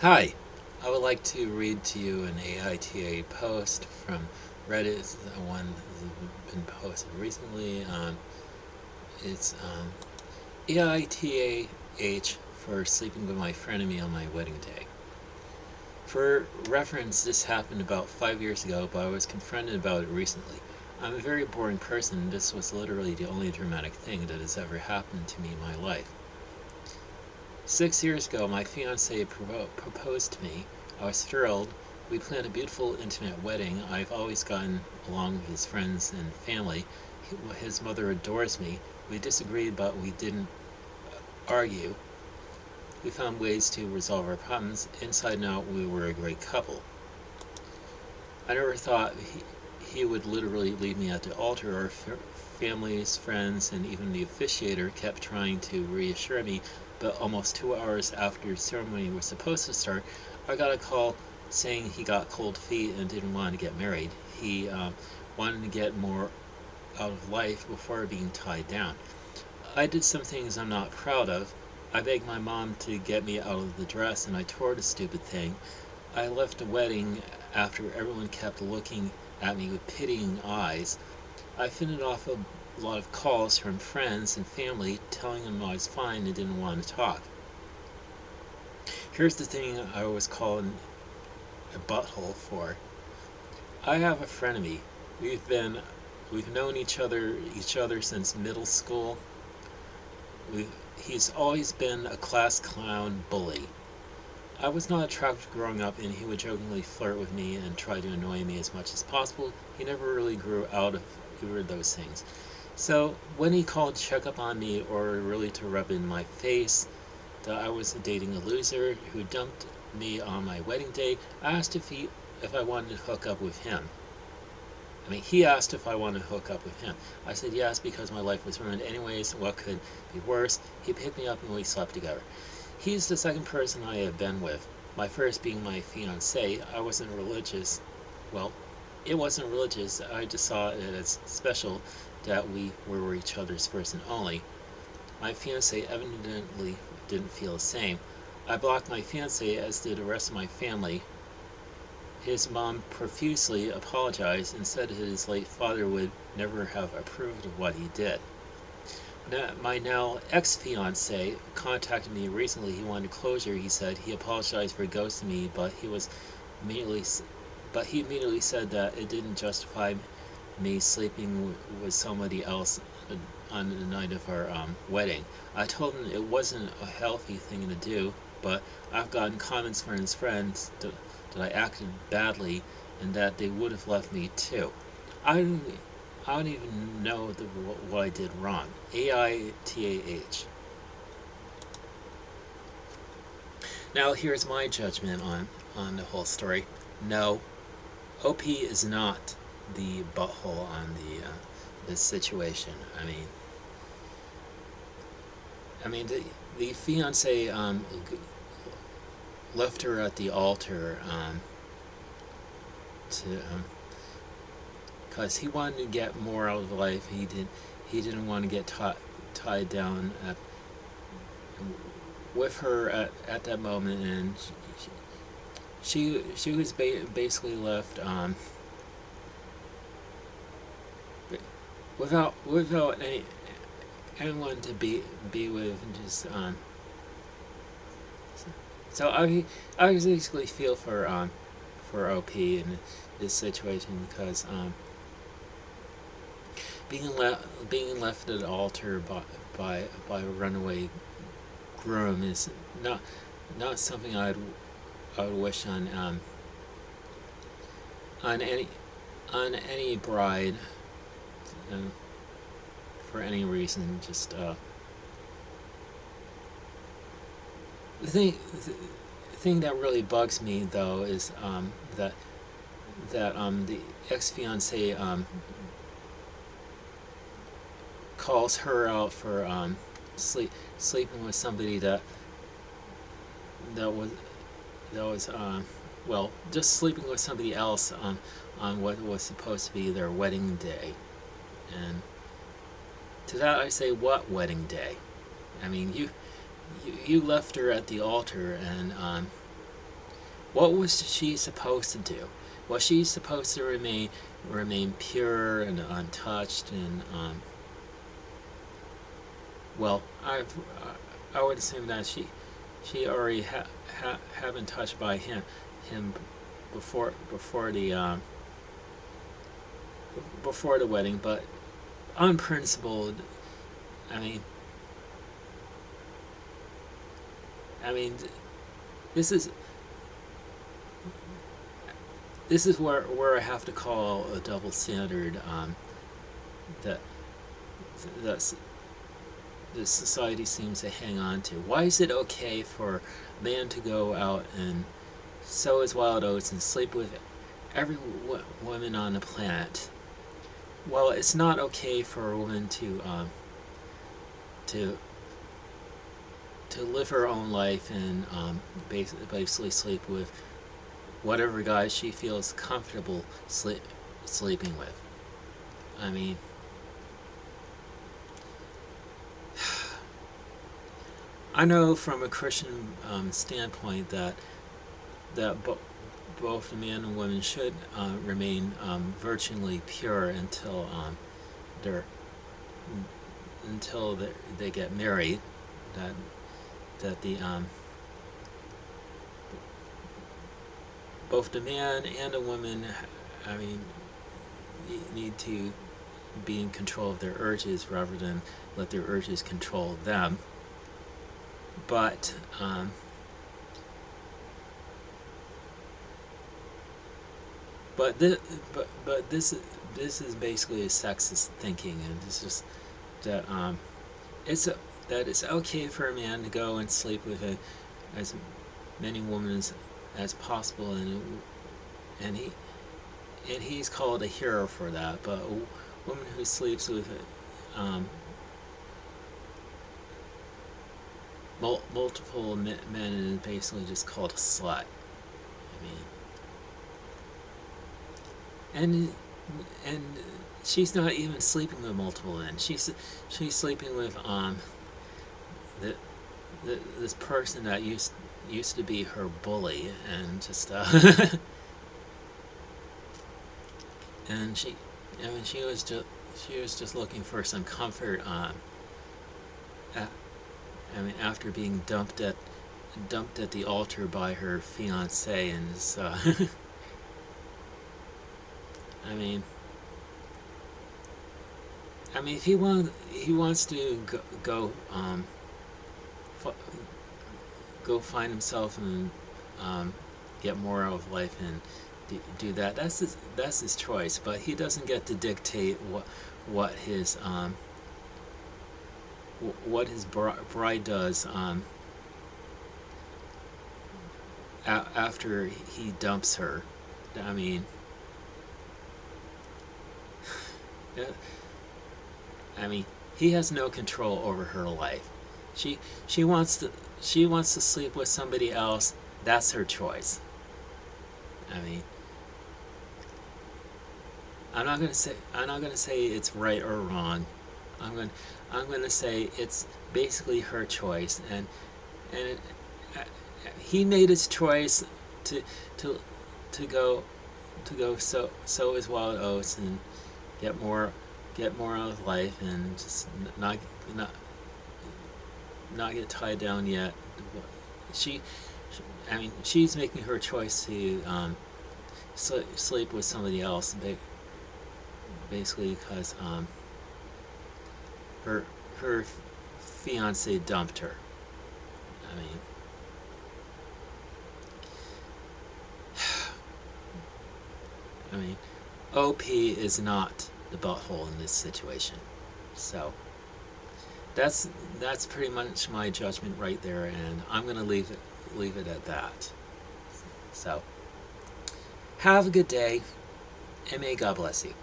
Hi, I would like to read to you an AITA post from Reddit. It's the one that's been posted recently. It's AITAH for sleeping with my frenemy on my wedding day. For reference, this happened about 5 years ago, but I was confronted about it recently. I'm a very boring person, and this was literally the only dramatic thing that has ever happened to me in my life. 6 years ago, my fiance proposed to me. I was thrilled. We planned a beautiful, intimate wedding. I've always gotten along with his friends and family. His mother adores me. We disagreed, but we didn't argue. We found ways to resolve our problems. Inside and out, we were a great couple. I never thought he would literally leave me at the altar. Our families, friends, and even the officiator kept trying to reassure me, but almost 2 hours after the ceremony was supposed to start, I got a call saying he got cold feet and didn't want to get married. He wanted to get more out of life before being tied down. I did some things I'm not proud of. I begged my mom to get me out of the dress, and I tore the stupid thing. I left the wedding after everyone kept looking at me with pitying eyes. I fended off a lot of calls from friends and family telling them I was fine and didn't want to talk. Here's the thing I was called a butthole for. I have a frenemy. We've known each other since middle school. He's always been a class clown bully. I was not attractive growing up, and he would jokingly flirt with me and try to annoy me as much as possible. He never really grew out of either of those things. So when he called to check up on me, or really to rub in my face that I was dating a loser who dumped me on my wedding day, I asked if I wanted to hook up with him. He asked if I wanted to hook up with him. I said yes because my life was ruined anyways. What could be worse? He picked me up and we slept together. He's the second person I have been with. My first being my fiance. I wasn't religious. Well, it wasn't religious. I just saw it as special that we were each other's first and only. My fiance evidently didn't feel the same. I blocked my fiance, as did the rest of my family. His mom profusely apologized and said that his late father would never have approved of what he did. My now ex-fiance contacted me recently. He wanted closure. He said he apologized for ghosting me, immediately, but he immediately said that it didn't justify me sleeping with somebody else on the night of our wedding. I told him it wasn't a healthy thing to do, but I've gotten comments from his friends that I acted badly and that they would have left me too. I I don't even know what I did wrong. AITAH. Now here's my judgment on the whole story. No, OP is not the butthole on this situation. The fiance left her at the altar to because he wanted to get more out of life. He didn't want to get tied down with her at that moment, and she was basically left without anyone to be with, and just so I basically feel for OP in this situation, because being left at the altar by a runaway groom is not something I would wish on any bride, um, for any reason. Just the thing that really bugs me though is that the ex fiance calls her out for sleeping with somebody that was that was well, just sleeping with somebody else on what was supposed to be their wedding day. And to that I say, what wedding day? You left her at the altar, and what was she supposed to do? Was she supposed to remain pure and untouched? And well, I would assume that she already had been touched by him before the wedding, but unprincipled. I mean, I mean, this is where I have to call a double standard that that the society seems to hang on to. Why is it okay for a man to go out and sow his wild oats and sleep with every woman on the planet? Well, it's not okay for a woman to live her own life and basically sleep with whatever guy she feels comfortable sleeping with. I mean, I know from a Christian standpoint that both the man and woman should remain virginally pure they're until they get married. That the both the man and the woman, I mean, need to be in control of their urges rather than let their urges control them. But this is basically a sexist thinking, and it's just that that it's okay for a man to go and sleep with as many women as possible, and he's called a hero for that. But a woman who sleeps with multiple men is basically just called a slut. I mean, and she's not even sleeping with multiple men. She's sleeping with this person that used to be her bully, and just and she was just looking for some comfort. I mean, after being dumped at the altar by her fiance, and just, I mean, if he wants to go find himself and get more out of life and do that. That's his choice. But he doesn't get to dictate what his bride does after he dumps her. I mean, he has no control over her life. She wants to sleep with somebody else. That's her choice. I mean, I'm not gonna say it's right or wrong. I'm gonna say it's basically her choice, and he made his choice to go sow his wild oats and get more out of life, and just not get tied down yet. She's making her choice to sleep with somebody else, basically because her fiance dumped her. I mean, OP is not the butthole in this situation. So that's pretty much my judgment right there, and I'm gonna leave it at that. So have a good day, and may God bless you.